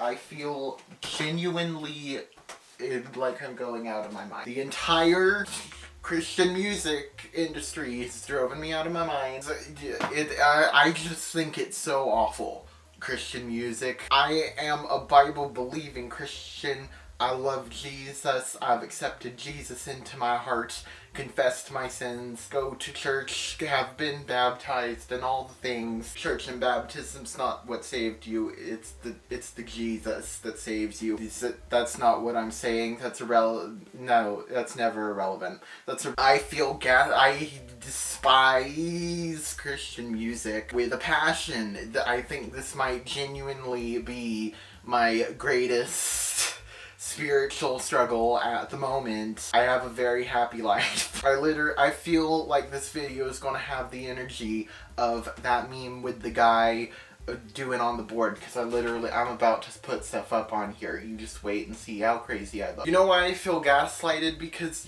I feel genuinely like I'm going out of my mind. The entire Christian music industry has driven me out of my mind. I just think it's so awful. Christian music. I am a Bible-believing Christian. I love Jesus. I've accepted Jesus into my heart, confessed my sins, go to church, have been baptized, and all the things. Church and baptism's not what saved you. It's the Jesus that saves you. That's not what I'm saying. That's irrelevant. No, that's never irrelevant. I despise Christian music with a passion. I think this might genuinely be my greatest spiritual struggle at the moment. I have a very happy life. I feel like this video is gonna have the energy of that meme with the guy doing on the board, because I'm about to put stuff up on here. You just wait and see how crazy I look. You know why I feel gaslighted? Because,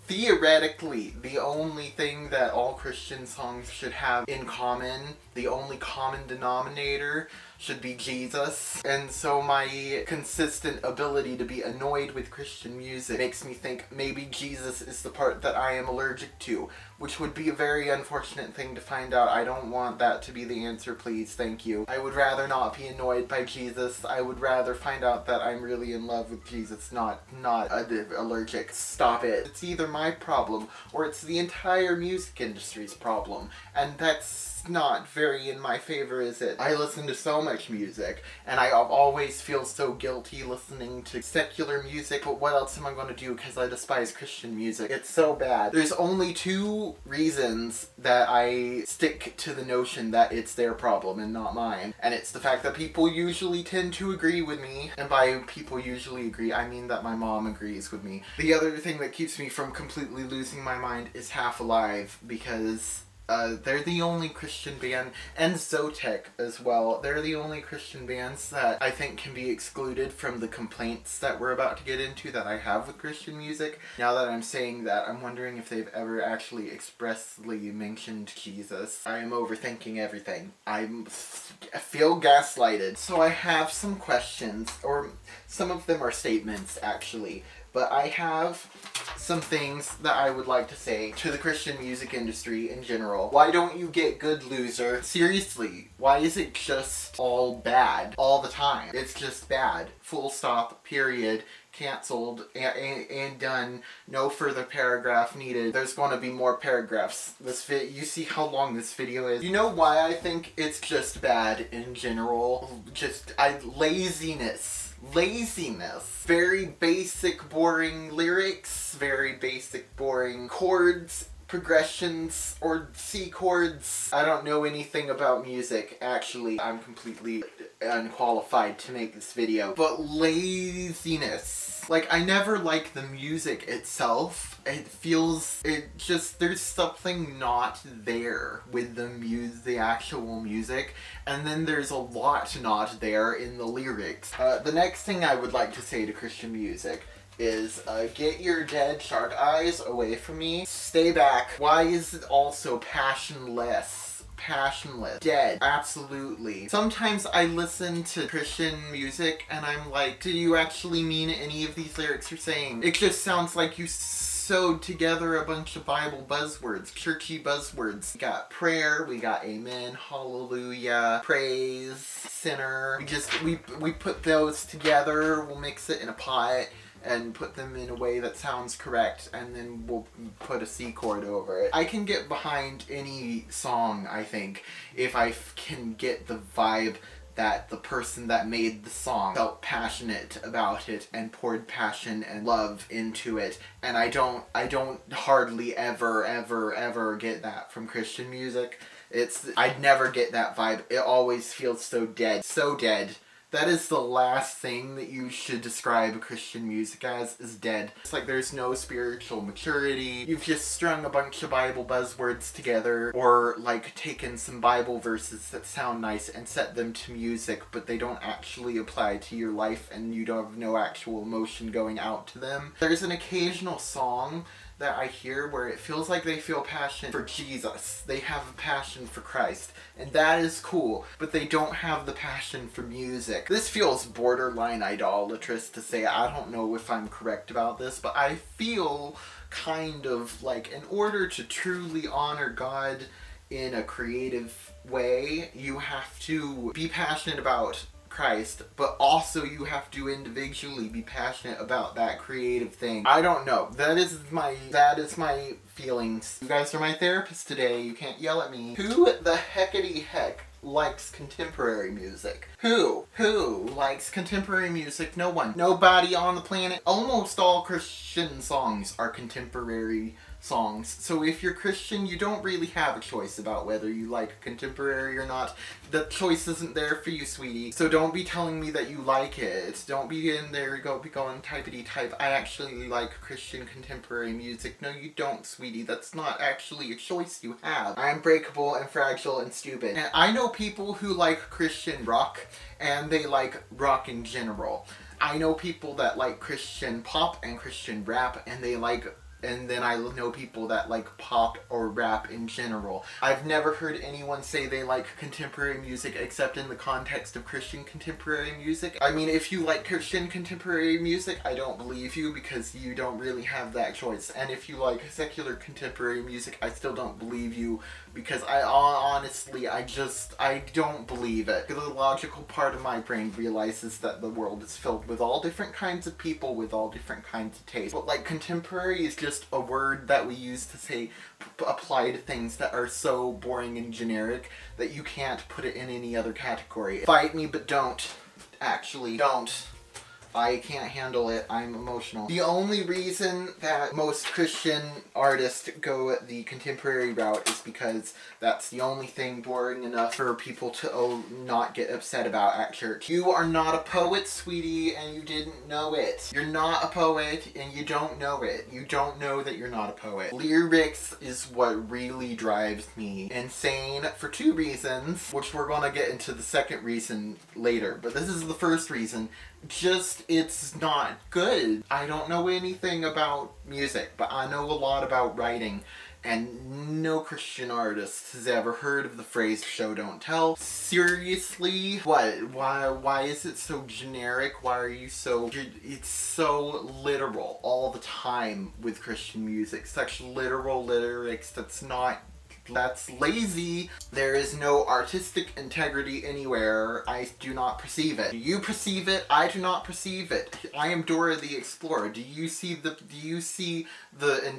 theoretically, the only thing that all Christian songs should have in common, the only common denominator, should be Jesus. And so my consistent ability to be annoyed with Christian music makes me think maybe Jesus is the part that I am allergic to, which would be a very unfortunate thing to find out. I don't want that to be the answer, please. Thank you. I would rather not be annoyed by Jesus. I would rather find out that I'm really in love with Jesus, not allergic. Stop it. It's either my problem or it's the entire music industry's problem, and that's not very in my favor, is it? I listen to so much music, and I always feel so guilty listening to secular music, but what else am I going to do because I despise Christian music? It's so bad. There's only two reasons that I stick to the notion that it's their problem and not mine, and it's the fact that people usually tend to agree with me, and by people usually agree, I mean that my mom agrees with me. The other thing that keeps me from completely losing my mind is Half Alive, because they're the only Christian band, and Zotek as well. They're the only Christian bands that I think can be excluded from the complaints that we're about to get into that I have with Christian music. Now that I'm saying that, I'm wondering if they've ever actually expressly mentioned Jesus. I am overthinking everything. I feel gaslighted. So I have some questions, or some of them are statements actually, but I have some things that I would like to say to the Christian music industry in general. Why don't you get good, loser? Seriously, why is it just all bad all the time? It's just bad. Full stop, period. Cancelled and done. No further paragraph needed. There's going to be more paragraphs. You see how long this video is? You know why I think it's just bad in general? Laziness. Very basic, boring lyrics, very basic, boring chords, progressions, or C chords. I don't know anything about music, actually. I'm completely unqualified to make this video. But laziness. Like, I never like the music itself. There's something not there with the actual music. And then there's a lot not there in the lyrics. The next thing I would like to say to Christian music is, get your dead shark eyes away from me. Stay back. Why is it also passionless? Dead. Absolutely. Sometimes I listen to Christian music and I'm like, do you actually mean any of these lyrics you're saying? It just sounds like you sewed together a bunch of Bible buzzwords, churchy buzzwords. We got prayer, we got amen, hallelujah, praise, sinner. We put those together, we'll mix it in a pot and put them in a way that sounds correct, and then we'll put a C chord over it. I can get behind any song, I think, if I can get the vibe that the person that made the song felt passionate about it and poured passion and love into it. And I don't hardly ever get that from Christian music. I'd never get that vibe. It always feels so dead. So dead. That is the last thing that you should describe Christian music as, is dead. It's like there's no spiritual maturity. You've just strung a bunch of Bible buzzwords together, or like taken some Bible verses that sound nice and set them to music, but they don't actually apply to your life and you don't have no actual emotion going out to them. There's an occasional song that I hear where it feels like they feel passion for Jesus. They have a passion for Christ. And that is cool, but they don't have the passion for music. This feels borderline idolatrous to say. I don't know if I'm correct about this, but I feel kind of like in order to truly honor God in a creative way, you have to be passionate about Christ, but also you have to individually be passionate about that creative thing. I don't know. That is my feelings. You guys are my therapist today. You can't yell at me. Who the heckity heck likes contemporary music? Who likes contemporary music? No one. Nobody on the planet. Almost all Christian songs are contemporary songs. So if you're Christian, you don't really have a choice about whether you like contemporary or not. The choice isn't there for you, sweetie. So don't be telling me that you like it. Don't be in there going typity type. I actually like Christian contemporary music. No, you don't, sweetie. That's not actually a choice you have. I'm breakable and fragile and stupid. And I know people who like Christian rock, and they like rock in general. I know people that like Christian pop and Christian rap, and then I know people that like pop or rap in general. I've never heard anyone say they like contemporary music except in the context of Christian contemporary music. I mean, if you like Christian contemporary music, I don't believe you because you don't really have that choice. And if you like secular contemporary music, I still don't believe you because I don't believe it. The logical part of my brain realizes that the world is filled with all different kinds of people with all different kinds of tastes. But like contemporary is just a word that we use to say apply to things that are so boring and generic that you can't put it in any other category. Fight me, but don't. Actually, don't. I can't handle it. I'm emotional. The only reason that most Christian artists go the contemporary route is because that's the only thing boring enough for people to not get upset about at church. You are not a poet, sweetie, and you didn't know it. You're not a poet, and you don't know it. You don't know that you're not a poet. Lyrics is what really drives me insane for two reasons, which we're gonna get into the second reason later. But this is the first reason. It's not good. I don't know anything about music, but I know a lot about writing, and no Christian artist has ever heard of the phrase show don't tell. Seriously? What? Why is it so generic? Why are you so... It's so literal all the time with Christian music. Such literal lyrics that's lazy. There is no artistic integrity anywhere. I do not perceive it. Do you perceive it? I do not perceive it. I am Dora the Explorer. Do you see the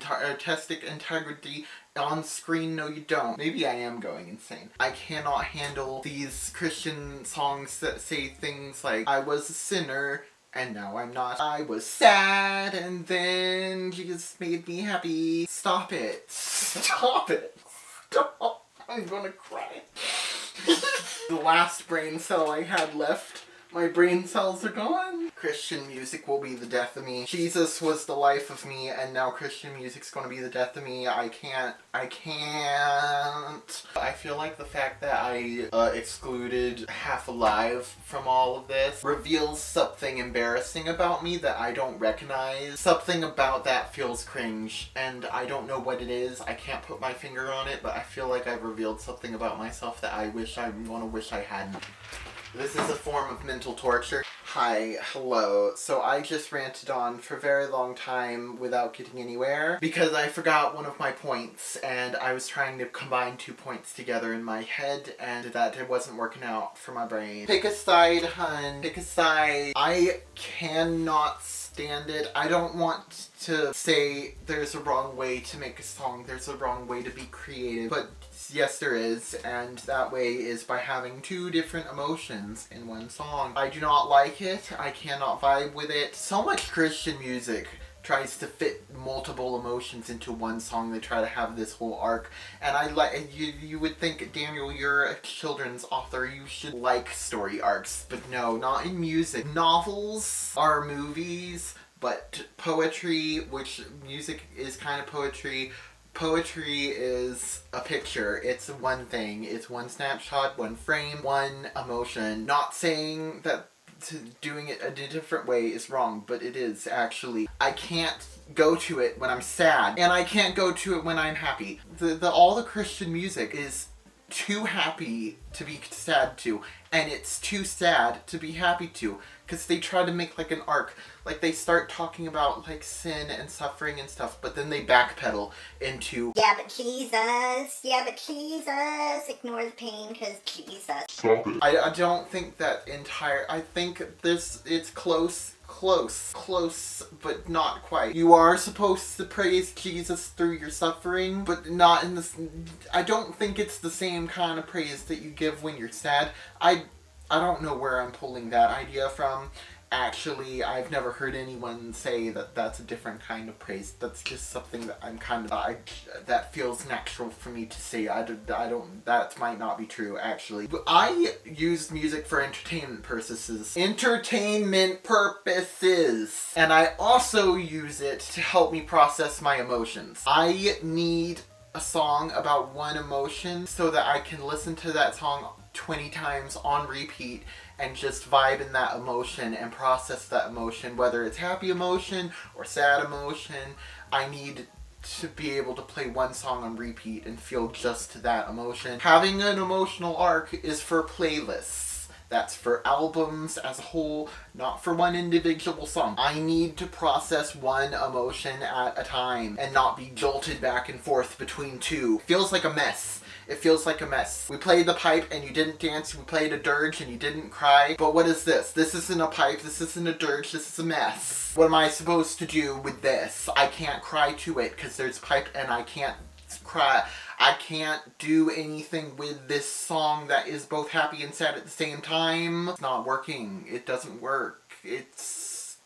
artistic integrity on screen? No, you don't. Maybe I am going insane. I cannot handle these Christian songs that say things like, I was a sinner, and now I'm not. I was sad, and then Jesus made me happy. Stop it. Stop it. Stop. I'm gonna cry. The last brain cell I had left. My brain cells are gone. Christian music will be the death of me. Jesus was the life of me, and now Christian music's gonna be the death of me. I can't. I feel like the fact that I excluded Half Alive from all of this reveals something embarrassing about me that I don't recognize. Something about that feels cringe, and I don't know what it is. I can't put my finger on it, but I feel like I've revealed something about myself that I'm gonna wish I hadn't. This is a form of mental torture. Hi, hello. So I just ranted on for a very long time without getting anywhere because I forgot one of my points and I was trying to combine 2 points together in my head and that it wasn't working out for my brain. Pick a side, hun. Pick a side. I cannot stand it. I don't want to say there's a wrong way to make a song, there's a wrong way to be creative, but yes there is, and that way is by having 2 different emotions in one song. I do not like it. I cannot vibe with it. So much Christian music tries to fit multiple emotions into one song. They try to have this whole arc, and you would think, Daniel, you're a children's author, you should like story arcs, but no, not in music. Novels are movies, but poetry, which music is kind of poetry, poetry is a picture. It's one thing. It's one snapshot, one frame, one emotion. Not saying that doing it a different way is wrong, but it is actually. I can't go to it when I'm sad, and I can't go to it when I'm happy. All the Christian music is too happy to be sad to, and it's too sad to be happy to, because they try to make like an arc. Like they start talking about like sin and suffering and stuff, but then they backpedal into yeah but Jesus, ignore the pain because Jesus. Stop it. I don't think that I think it's close, but not quite. You are supposed to praise Jesus through your suffering, but not in this. I don't think it's the same kind of praise that you give when you're sad. I don't know where I'm pulling that idea from. Actually, I've never heard anyone say that that's a different kind of praise. That's just something that I'm kind of, that feels natural for me to say. I don't, that might not be true, actually. But I use music for entertainment purposes. Entertainment purposes! And I also use it to help me process my emotions. I need a song about one emotion so that I can listen to that song 20 times on repeat and just vibe in that emotion and process that emotion, whether it's happy emotion or sad emotion. I need to be able to play one song on repeat and feel just that emotion. Having an emotional arc is for playlists. That's for albums as a whole, not for one individual song. I need to process one emotion at a time and not be jolted back and forth between two. Feels like a mess. It feels like a mess. We played the pipe and you didn't dance. We played a dirge and you didn't cry. But what is this? This isn't a pipe. This isn't a dirge. This is a mess. What am I supposed to do with this? I can't cry to it because there's pipe and I can't cry. I can't do anything with this song that is both happy and sad at the same time. It's not working. It doesn't work.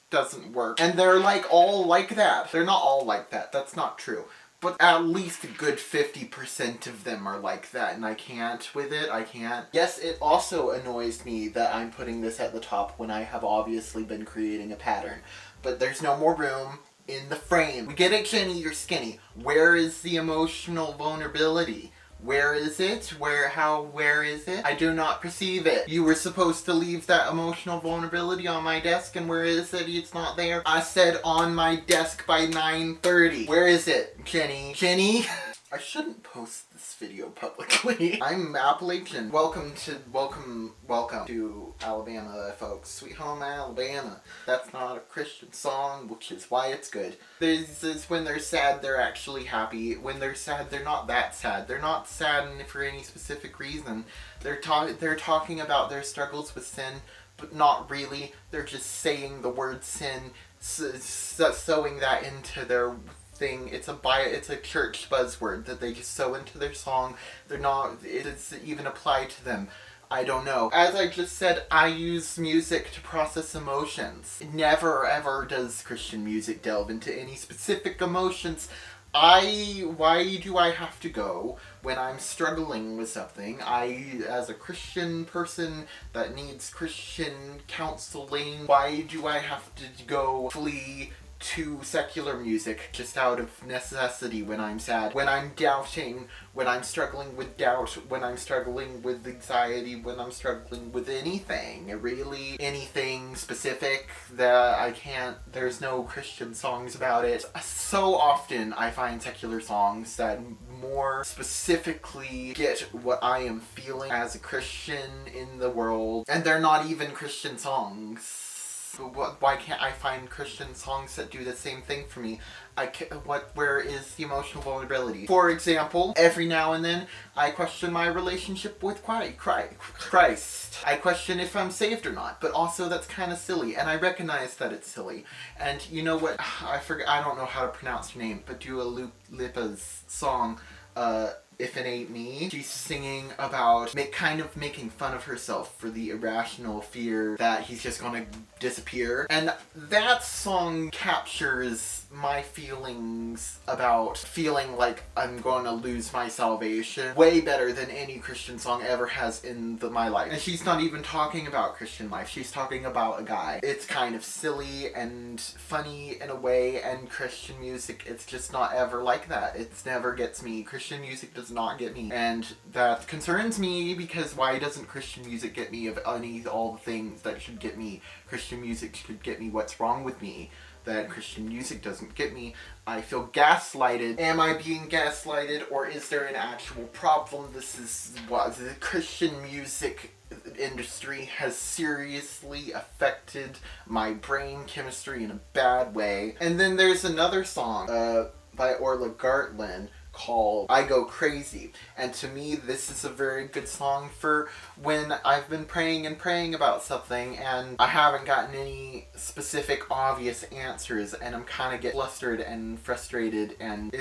Doesn't work. And they're like all like that. They're not all like that. That's not true. But at least a good 50% of them are like that, and I can't with it. I can't. Yes, it also annoys me that I'm putting this at the top when I have obviously been creating a pattern. But there's no more room in the frame. We get it, Jenny, you're skinny. Where is the emotional vulnerability? Where is it? Where is it? I do not perceive it. You were supposed to leave that emotional vulnerability on my desk, and where is it? It's not there. I said on my desk by 9:30. Where is it, Jenny? Jenny? I shouldn't post this video publicly. I'm Appalachian. Welcome to Alabama, folks. Sweet home Alabama. That's not a Christian song, which is why it's good. When they're sad, they're actually happy. When they're sad, they're not that sad. They're not sad for any specific reason. They're talking about their struggles with sin, but not really. They're just saying the word sin, sewing that into their thing. It's a church buzzword that they just sew into their song. It's even applied to them. I don't know. As I just said, I use music to process emotions. Never ever does Christian music delve into any specific emotions. Why do I have to go when I'm struggling with something? As a Christian person that needs Christian counseling, why do I have to go flee to secular music just out of necessity when I'm sad, when I'm doubting, when I'm struggling with doubt, when I'm struggling with anxiety, when I'm struggling with anything, really anything specific that I can't, there's no Christian songs about it. So often I find secular songs that more specifically get what I am feeling as a Christian in the world, and they're not even Christian songs. Why can't I find Christian songs that do the same thing for me? Where is the emotional vulnerability? For example, every now and then, I question my relationship with Christ. I question if I'm saved or not, but also that's kind of silly, and I recognize that it's silly. And you know what? I don't know how to pronounce her name, but Dua Lipa's song, If It Ain't Me, she's singing about kind of making fun of herself for the irrational fear that he's just gonna disappear. And that song captures my feelings about feeling like I'm gonna lose my salvation way better than any Christian song ever has in my life. And she's not even talking about Christian life, she's talking about a guy. It's kind of silly and funny in a way, and Christian music, it's just not ever like that. It never gets me. Christian music doesn't does not get me. And that concerns me because why doesn't Christian music get me of all the things that should get me? Christian music should get me what's wrong with me. That Christian music doesn't get me. I feel gaslighted. Am I being gaslighted, or is there an actual problem? This is what the Christian music industry has seriously affected my brain chemistry in a bad way. And then there's another song by Orla Gartland called I Go Crazy. And to me, this is a very good song for when I've been praying and praying about something and I haven't gotten any specific obvious answers and I'm kind of get flustered and frustrated, and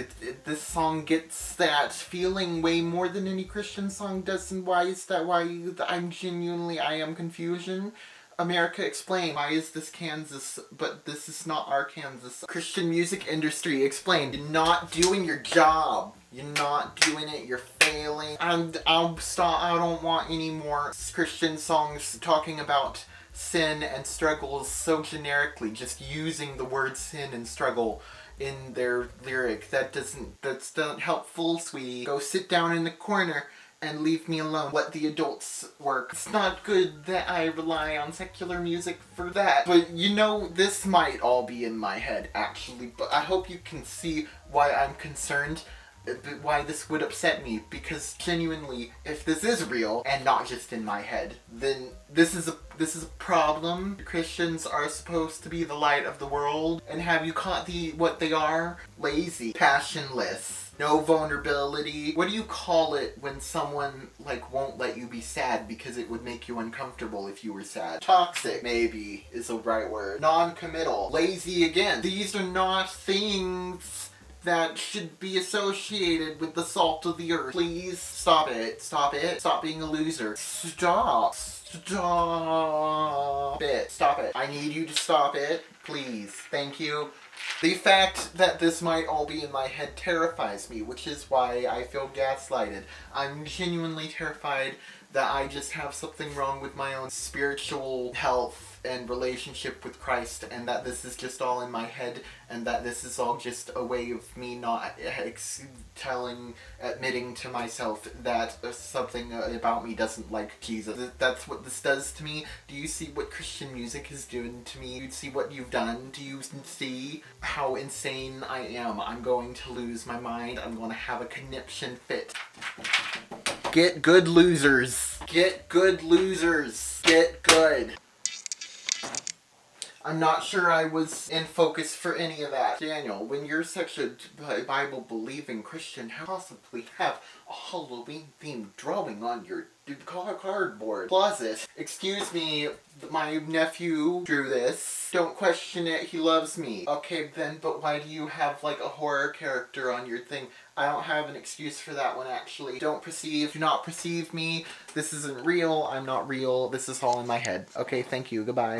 this song gets that feeling way more than any Christian song does. And why is that? Why I am confusion. America, explain. Why is this Kansas, but this is not our Kansas? Christian music industry, explain. You're not doing your job. You're not doing it. You're failing. I'll stop. I don't want any more Christian songs talking about sin and struggles so generically, just using the word sin and struggle in their lyric. That's not helpful, sweetie. Go sit down in the corner and leave me alone. Let the adults work. It's not good that I rely on secular music for that. But you know, this might all be in my head, actually. But I hope you can see why I'm concerned, why this would upset me. Because genuinely, if this is real and not just in my head, then this is a problem. Christians are supposed to be the light of the world. And have you caught what they are? Lazy, passionless, no vulnerability. What do you call it when someone won't let you be sad because it would make you uncomfortable if you were sad? Toxic, maybe, is the right word. Non-committal. Lazy again. These are not things that should be associated with the salt of the earth. Please stop it. Stop it. Stop being a loser. Stop. Stop it. Stop it. I need you to stop it. Please. Thank you. The fact that this might all be in my head terrifies me, which is why I feel gaslighted. I'm genuinely terrified that I just have something wrong with my own spiritual health and relationship with Christ, and that this is just all in my head, and that this is all just a way of me not admitting to myself that something about me doesn't like Jesus. That's what this does to me. Do you see what Christian music is doing to me? Do you see what you've done? Do you see how insane I am? I'm going to lose my mind. I'm going to have a conniption fit. Get good, losers. Get good, losers. Get good. I'm not sure I was in focus for any of that. Daniel, when you're such a Bible-believing Christian, how possibly have a Halloween-themed drawing on your cardboard closet? Excuse me, my nephew drew this. Don't question it, he loves me. Okay then, but why do you have a horror character on your thing? I don't have an excuse for that one, actually. Do not perceive me. This isn't real, I'm not real. This is all in my head. Okay, thank you, goodbye.